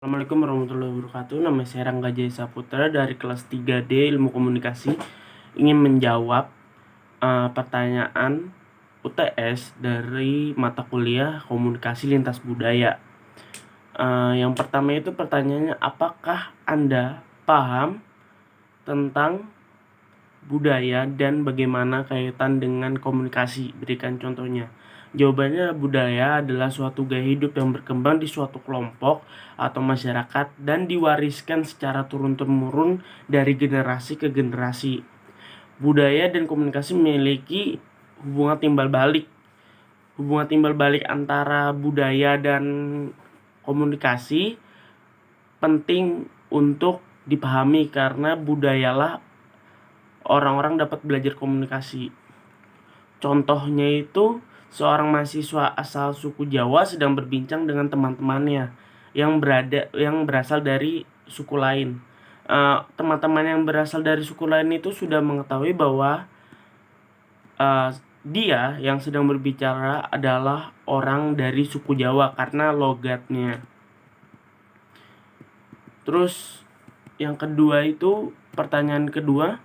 Assalamualaikum warahmatullahi wabarakatuh. Nama saya Rangga Jaya Saputra dari kelas 3D Ilmu Komunikasi. Ingin menjawab pertanyaan UTS dari mata kuliah Komunikasi Lintas Budaya. Yang pertama itu pertanyaannya, apakah Anda paham tentang budaya dan bagaimana kaitan dengan komunikasi? Berikan contohnya. Jawabannya, budaya adalah suatu gaya hidup yang berkembang di suatu kelompok atau masyarakat dan diwariskan secara turun-temurun dari generasi ke generasi. Budaya dan komunikasi memiliki hubungan timbal balik. Hubungan timbal balik antara budaya dan komunikasi penting untuk dipahami karena budayalah orang-orang dapat belajar komunikasi. Contohnya itu, seorang mahasiswa asal suku Jawa sedang berbincang dengan teman-temannya yang berasal dari suku lain. Teman-teman yang berasal dari suku lain itu sudah mengetahui bahwa dia yang sedang berbicara adalah orang dari suku Jawa karena logatnya. Terus yang kedua itu, pertanyaan kedua,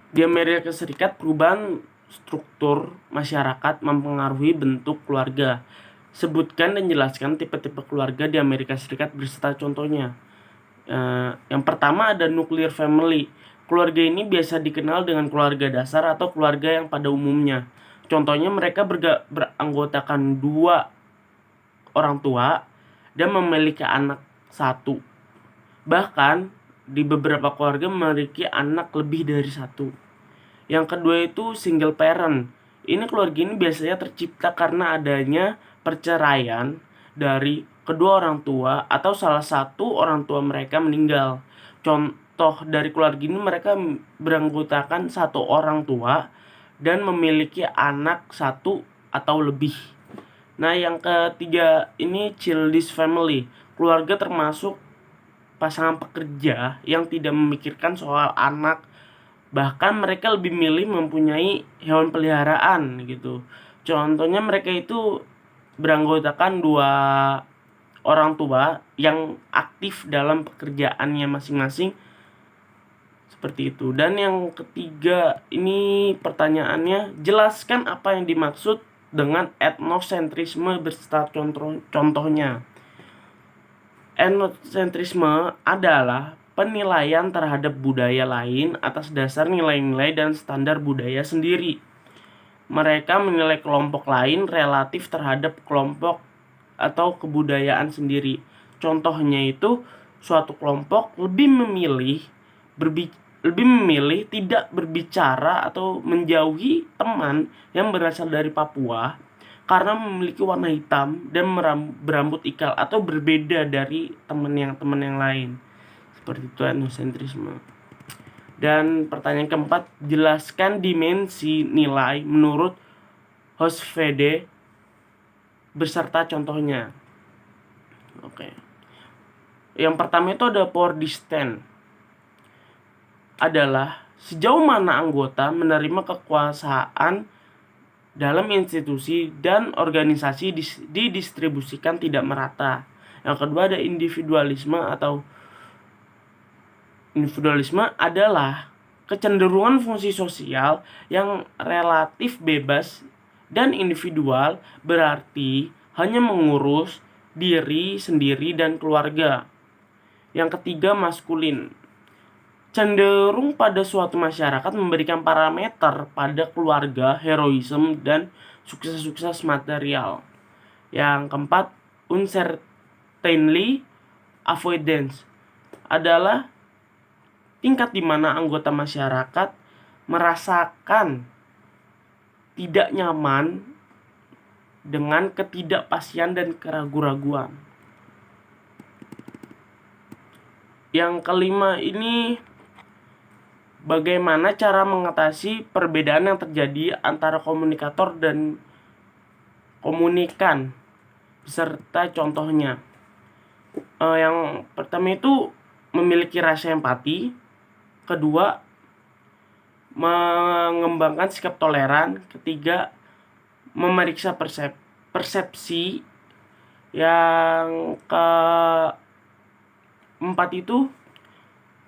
di Amerika Serikat perubahan struktur masyarakat mempengaruhi bentuk keluarga. Sebutkan dan jelaskan tipe-tipe keluarga di Amerika Serikat beserta contohnya. Yang pertama ada nuclear family. Keluarga ini biasa dikenal dengan keluarga dasar atau keluarga yang pada umumnya. Contohnya mereka beranggotakan 2 orang tua dan memiliki anak 1. Bahkan di beberapa keluarga memiliki anak lebih dari 1. Yang kedua itu single parent. Ini keluarga ini biasanya tercipta karena adanya perceraian dari kedua orang tua atau salah satu orang tua mereka meninggal. Contoh dari keluarga ini, mereka beranggotakan 1 orang tua dan memiliki anak 1 atau lebih. Nah, yang ketiga ini childish family. Keluarga termasuk pasangan pekerja yang tidak memikirkan soal anak, bahkan mereka lebih milih mempunyai hewan peliharaan gitu. Contohnya mereka itu beranggotakan 2 orang tua yang aktif dalam pekerjaannya masing-masing, seperti itu. Dan yang ketiga ini pertanyaannya, jelaskan apa yang dimaksud dengan etnosentrisme beserta contohnya. Etnosentrisme adalah penilaian terhadap budaya lain atas dasar nilai-nilai dan standar budaya sendiri. Mereka menilai kelompok lain relatif terhadap kelompok atau kebudayaan sendiri. Contohnya itu, suatu kelompok lebih memilih tidak berbicara atau menjauhi teman yang berasal dari Papua karena memiliki warna hitam dan berambut ikal atau berbeda dari teman yang lain. Seperti itu etnosentrisme. Dan pertanyaan keempat, jelaskan dimensi nilai menurut Hofstede beserta contohnya. Oke. Yang pertama itu ada power distance. Adalah sejauh mana anggota menerima kekuasaan dalam institusi dan organisasi didistribusikan tidak merata. Yang kedua ada individualisme adalah kecenderungan fungsi sosial yang relatif bebas dan individual, berarti hanya mengurus diri sendiri dan keluarga. Yang ketiga maskulin, cenderung pada suatu masyarakat memberikan parameter pada keluarga, heroisme, dan sukses-sukses material. Yang keempat, uncertainty avoidance adalah tingkat di mana anggota masyarakat merasakan tidak nyaman dengan ketidakpastian dan keraguan-raguan. Yang kelima ini, bagaimana cara mengatasi perbedaan yang terjadi antara komunikator dan komunikan beserta contohnya. Yang pertama itu memiliki rasa empati. Kedua, mengembangkan sikap toleran. Ketiga, memeriksa persepsi. Yang keempat itu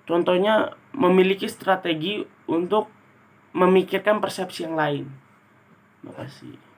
contohnya memiliki strategi untuk memikirkan persepsi yang lain. Terima kasih.